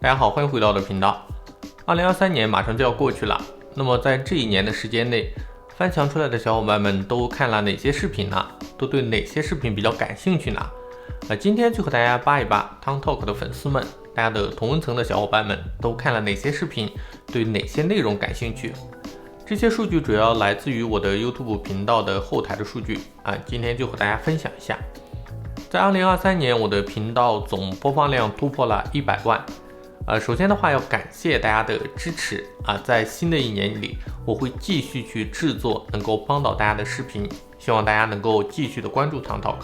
大家好，欢迎回到我的频道。2023年马上就要过去了，那么在这一年的时间内，翻墙出来的小伙伴们都看了哪些视频呢？都对哪些视频比较感兴趣呢？今天就和大家扒一扒 TongTalk 的粉丝们，大家的同温层的小伙伴们都看了哪些视频，对哪些内容感兴趣？这些数据主要来自于我的 YouTube 频道的后台的数据今天就和大家分享一下。在2023年，我的频道总播放量突破了100万。首先的话要感谢大家的支持在新的一年里，我会继续去制作能够帮到大家的视频，希望大家能够继续的关注 TongTalk，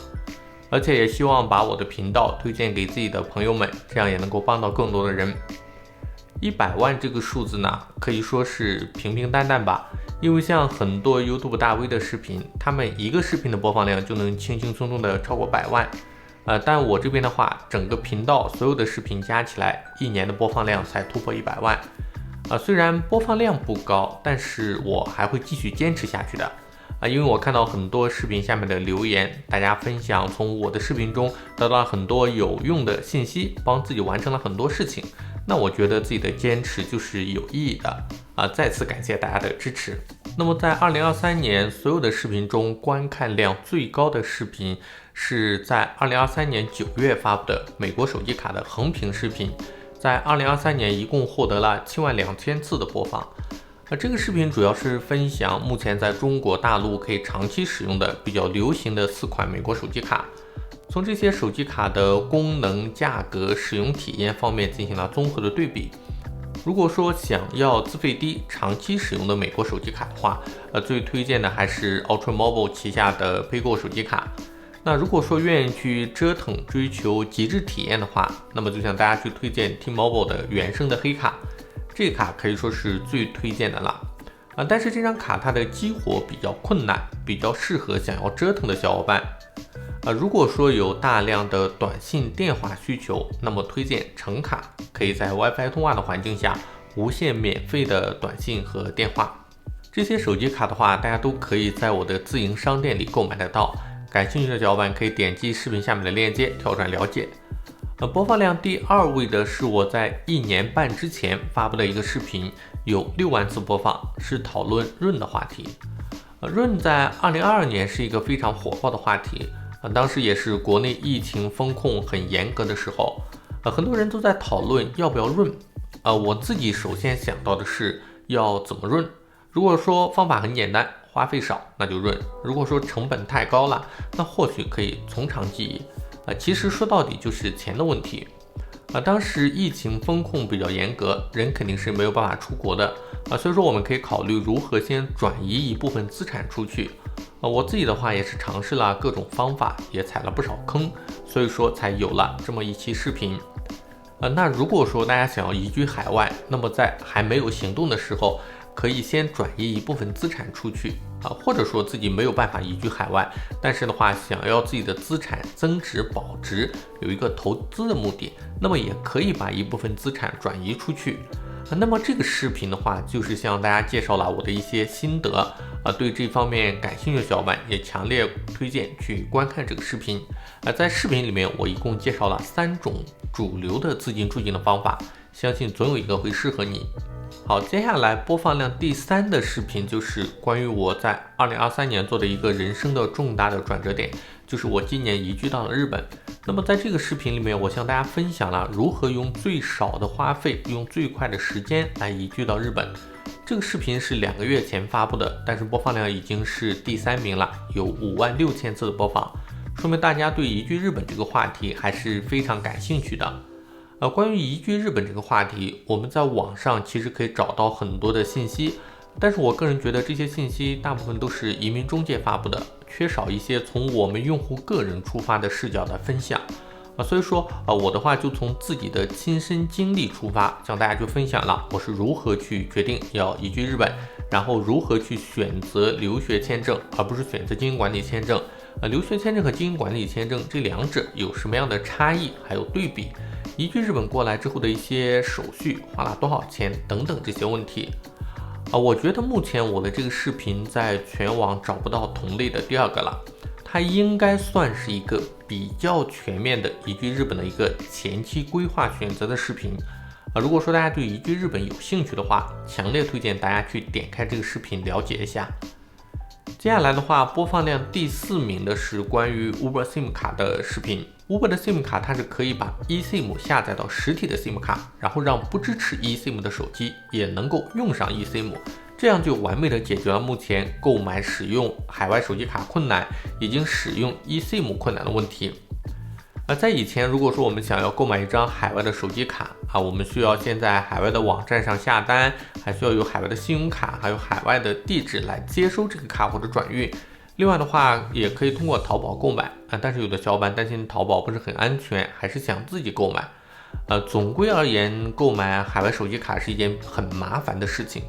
而且也希望把我的频道推荐给自己的朋友们，这样也能够帮到更多的人。100万这个数字呢，可以说是平平淡淡吧，因为像很多 YouTube 大 V 的视频，他们一个视频的播放量就能轻轻松松的超过100万。但我这边的话，整个频道所有的视频加起来，一年的播放量才突破100万。虽然播放量不高，但是我还会继续坚持下去的。因为我看到很多视频下面的留言，大家分享从我的视频中得到了很多有用的信息，帮自己完成了很多事情。那我觉得自己的坚持就是有意义的再次感谢大家的支持。那么在2023年所有的视频中，观看量最高的视频是在2023年9月发布的美国手机卡的横屏视频，在2023年一共获得了72000次的播放。这个视频主要是分享目前在中国大陆可以长期使用的比较流行的4款美国手机卡，从这些手机卡的功能、价格、使用体验方面进行了综合的对比。如果说想要资费低、长期使用的美国手机卡的话，最推荐的还是 Ultra Mobile 旗下的 Paygo 手机卡。那如果说愿意去折腾、追求极致体验的话，那么就向大家去推荐 T-Mobile 的原生的黑卡，这个卡可以说是最推荐的了。但是这张卡它的激活比较困难，比较适合想要折腾的小伙伴。如果说有大量的短信电话需求，那么推荐橙卡，可以在 WiFi 通话的环境下无限免费的短信和电话。这些手机卡的话，大家都可以在我的自营商店里购买得到，感兴趣的小伙伴可以点击视频下面的链接跳转了解。播放量第2位的是我在1年半之前发布的一个视频，有6万次播放，是讨论润的话题。润在2022年是一个非常火爆的话题，当时也是国内疫情风控很严格的时候，很多人都在讨论要不要润。我自己首先想到的是要怎么润。如果说方法很简单，花费少，那就润；如果说成本太高了，那或许可以从长计议。其实说到底就是钱的问题。当时疫情风控比较严格，人肯定是没有办法出国的所以说我们可以考虑如何先转移一部分资产出去。我自己的话也是尝试了各种方法，也踩了不少坑，所以说才有了这么一期视频。那如果说大家想要移居海外，那么在还没有行动的时候，可以先转移一部分资产出去或者说自己没有办法移居海外，但是的话想要自己的资产增值保值，有一个投资的目的，那么也可以把一部分资产转移出去。那么这个视频的话，就是向大家介绍了我的一些心得对这方面感兴趣的小伙伴也强烈推荐去观看这个视频。在视频里面我一共介绍了3种主流的资金出行的方法，相信总有一个会适合你。好，接下来播放量第3的视频就是关于我在2023年做的一个人生的重大的转折点，就是我今年移居到了日本。那么在这个视频里面，我向大家分享了如何用最少的花费，用最快的时间来移居到日本。这个视频是2个月前发布的，但是播放量已经是第3名了，有56000次的播放，说明大家对移居日本这个话题还是非常感兴趣的。关于移居日本这个话题，我们在网上其实可以找到很多的信息，但是我个人觉得这些信息大部分都是移民中介发布的，缺少一些从我们用户个人出发的视角的分享所以说我的话就从自己的亲身经历出发，向大家去分享了我是如何去决定要移居日本，然后如何去选择留学签证，而不是选择经营管理签证。留学签证和经营管理签证这2者有什么样的差异，还有对比，移居日本过来之后的一些手续花了多少钱等等这些问题。我觉得目前我的这个视频在全网找不到同类的第2个了，它应该算是一个比较全面的移居日本的一个前期规划选择的视频。如果说大家对移居日本有兴趣的话，强烈推荐大家去点开这个视频了解一下。接下来的话，播放量第4名的是关于 Uber SIM 卡的视频。Uber 的 SIM 卡它是可以把 eSIM 下载到实体的 SIM 卡，然后让不支持 eSIM 的手机也能够用上 eSIM， 这样就完美的解决了目前购买使用海外手机卡困难以及使用 eSIM 困难的问题。在以前，如果说我们想要购买一张海外的手机卡我们需要先在海外的网站上下单，还需要有海外的信用卡，还有海外的地址来接收这个卡或者转运。另外的话，也可以通过淘宝购买但是有的小伙伴担心淘宝不是很安全，还是想自己购买。总归而言，购买海外手机卡是一件很麻烦的事情。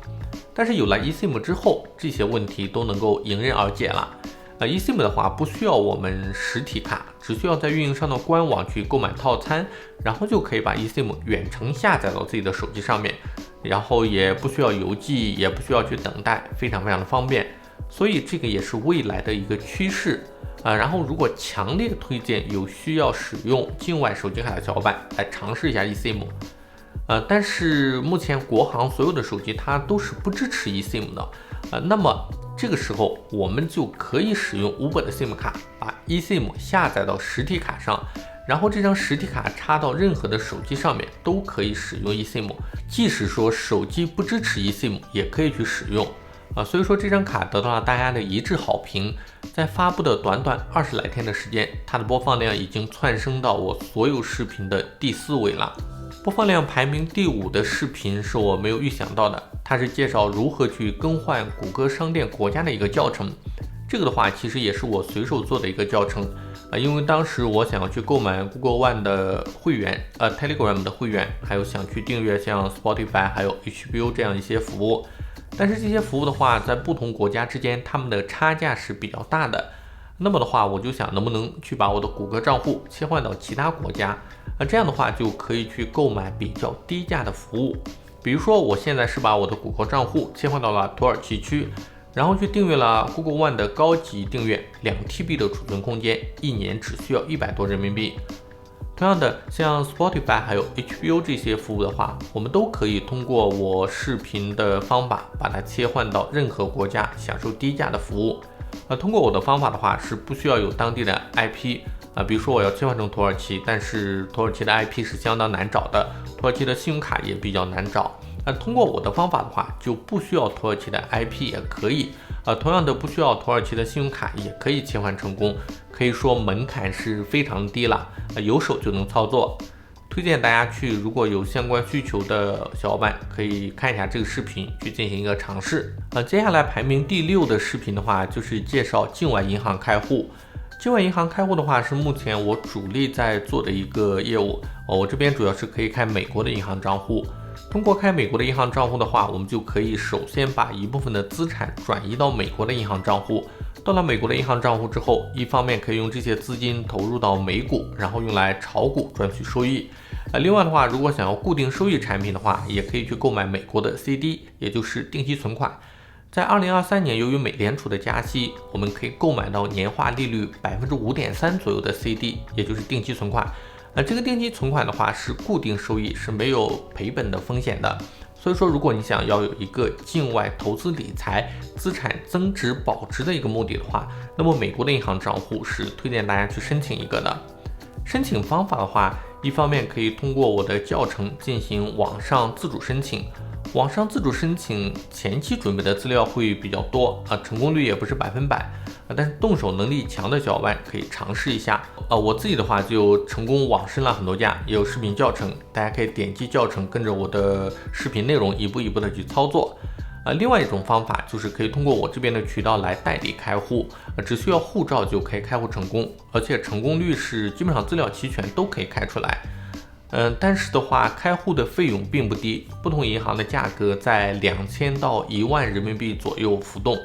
但是有了 eSIM 之后，这些问题都能够迎刃而解了。eSIM 的话不需要我们实体卡，只需要在运营商的官网去购买套餐，然后就可以把 eSIM 远程下载到自己的手机上面，然后也不需要邮寄，也不需要去等待，非常的方便。所以这个也是未来的一个趋势然后如果强烈推荐有需要使用境外手机卡的小伙伴来尝试一下 eSIM。但是目前国行所有的手机它都是不支持 eSIM 的那么这个时候我们就可以使用 Uber 的 SIM 卡，把 eSIM 下载到实体卡上，然后这张实体卡插到任何的手机上面都可以使用 eSIM， 即使说手机不支持 eSIM 也可以去使用所以说这张卡得到了大家的一致好评，在发布的短短20来天的时间，它的播放量已经窜升到我所有视频的第4位了。播放量排名第5的视频是我没有预想到的，它是介绍如何去更换谷歌商店国家的一个教程。这个的话其实也是我随手做的一个教程因为当时我想要去购买 Google One 的会员Telegram 的会员，还有想去订阅像 Spotify 还有 HBO 这样一些服务，但是这些服务的话在不同国家之间它们的差价是比较大的。那么的话我就想能不能去把我的谷歌账户切换到其他国家这样的话就可以去购买比较低价的服务。比如说我现在是把我的谷歌账户切换到了土耳其区，然后去订阅了 Google One 的高级订阅2TB 的储存空间，1年只需要100多人民币。同样的，像 Spotify 还有 HBO 这些服务的话，我们都可以通过我视频的方法把它切换到任何国家，享受低价的服务。通过我的方法的话是不需要有当地的 IP比如说我要切换成土耳其，但是土耳其的 IP 是相当难找的，土耳其的信用卡也比较难找。通过我的方法的话，就不需要土耳其的 IP 也可以同样的不需要土耳其的信用卡也可以切换成功，可以说门槛是非常低了有手就能操作。推荐大家去，如果有相关需求的小伙伴可以看一下这个视频去进行一个尝试接下来排名第6的视频的话就是介绍境外银行开户。境外银行开户的话是目前我主力在做的一个业务我这边主要是可以开美国的银行账户。通过开美国的银行账户的话，我们就可以首先把一部分的资产转移到美国的银行账户。到了美国的银行账户之后，一方面可以用这些资金投入到美股，然后用来炒股赚取收益另外的话，如果想要固定收益产品的话，也可以去购买美国的 CD， 也就是定期存款。在2023年，由于美联储的加息，我们可以购买到年化利率 5.3% 左右的 CD， 也就是定期存款这个定期存款的话是固定收益，是没有赔本的风险的。所以说如果你想要有一个境外投资理财资产增值保值的一个目的的话，那么美国的银行账户是推荐大家去申请一个的。申请方法的话，一方面可以通过我的教程进行网上自主申请。网上自主申请前期准备的资料会比较多成功率也不是100%但是动手能力强的小伙伴可以尝试一下我自己的话就成功网申了很多家，也有视频教程，大家可以点击教程跟着我的视频内容一步一步的去操作另外一种方法就是可以通过我这边的渠道来代理开户只需要护照就可以开户成功，而且成功率是基本上资料齐全都可以开出来但是的话开户的费用并不低，不同银行的价格在2000到1万人民币左右浮动。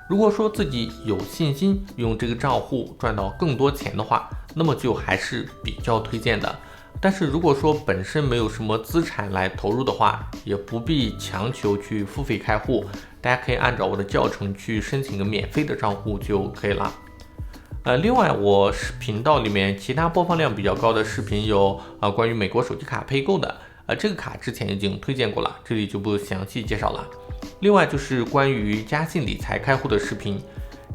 如果说自己有信心用这个账户赚到更多钱的话，那么就还是比较推荐的。但是如果说本身没有什么资产来投入的话，也不必强求去付费开户，大家可以按照我的教程去申请个免费的账户就可以了。另外频道里面其他播放量比较高的视频有关于美国手机卡配购的这个卡之前已经推荐过了，这里就不详细介绍了。另外就是关于嘉信理财开户的视频。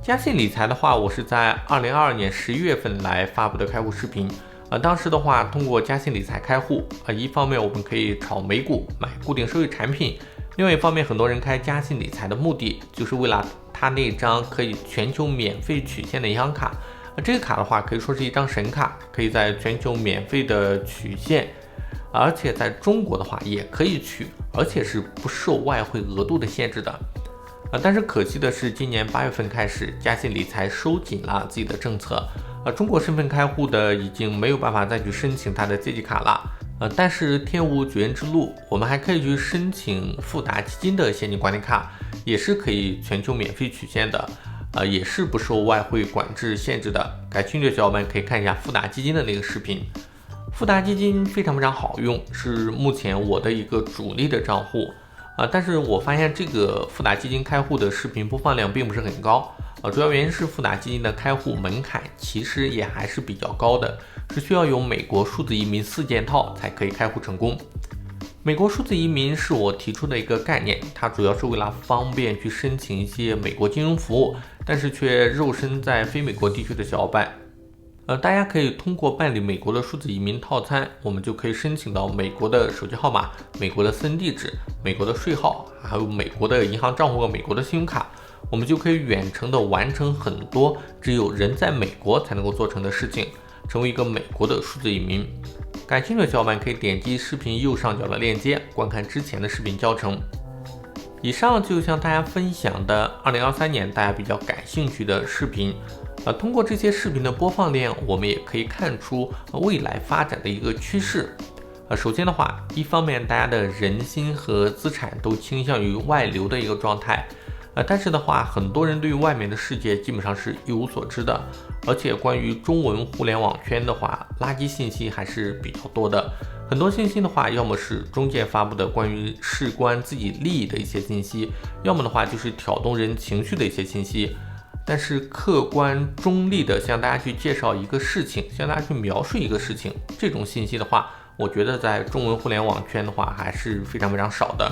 嘉信理财的话，我是在2022年11月份来发布的开户视频。当时的话，通过嘉信理财开户，一方面我们可以炒美股买固定收益产品，另外一方面很多人开嘉信理财的目的就是为了他那张可以全球免费取现的银行卡。这个卡的话可以说是一张神卡，可以在全球免费的取现，而且在中国的话也可以取，而且是不受外汇额度的限制的。但是可惜的是，今年8月份开始，嘉信理财收紧了自己的政策，中国身份开户的已经没有办法再去申请它的借记卡了。但是天无绝人之路，我们还可以去申请富达基金的现金管理卡，也是可以全球免费取现的，也是不受外汇管制限制的。感兴趣的小伙伴可以看一下富达基金的那个视频。富达基金非常好用，是目前我的一个主力的账户。但是我发现这个富达基金开户的视频播放量并不是很高，主要原因是富达基金的开户门槛其实也还是比较高的，是需要有美国数字移民4件套才可以开户成功。美国数字移民是我提出的一个概念，它主要是为了方便去申请一些美国金融服务，但是却肉身在非美国地区的小伙伴。大家可以通过办理美国的数字移民套餐，我们就可以申请到美国的手机号码、美国的私人地址、美国的税号，还有美国的银行账户和美国的信用卡，我们就可以远程的完成很多只有人在美国才能够做成的事情，成为一个美国的数字移民。感兴趣的小伙伴可以点击视频右上角的链接，观看之前的视频教程。以上就向大家分享的2023年大家比较感兴趣的视频。通过这些视频的播放量，我们也可以看出未来发展的一个趋势。首先的话，一方面大家的人心和资产都倾向于外流的一个状态，但是的话，很多人对于外面的世界基本上是一无所知的，而且关于中文互联网圈的话，垃圾信息还是比较多的。很多信息的话，要么是中介发布的关于事关自己利益的一些信息，要么的话就是挑动人情绪的一些信息。但是客观中立的向大家去介绍一个事情，向大家去描述一个事情，这种信息的话，我觉得在中文互联网圈的话还是非常少的。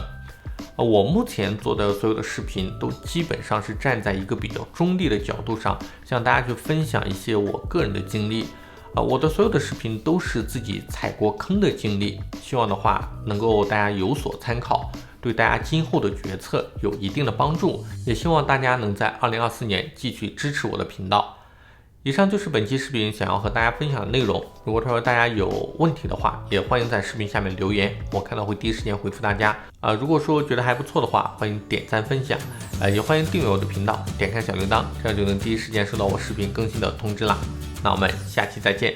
我目前做的所有的视频都基本上是站在一个比较中立的角度上，向大家去分享一些我个人的经历。我的所有的视频都是自己踩过坑的经历，希望的话能够大家有所参考，对大家今后的决策有一定的帮助，也希望大家能在2024年继续支持我的频道。以上就是本期视频想要和大家分享的内容，如果说大家有问题的话，也欢迎在视频下面留言，我看到会第一时间回复大家。如果说觉得还不错的话，欢迎点赞分享，也欢迎订阅我的频道，点开小铃铛，这样就能第一时间收到我视频更新的通知啦。那我们下期再见。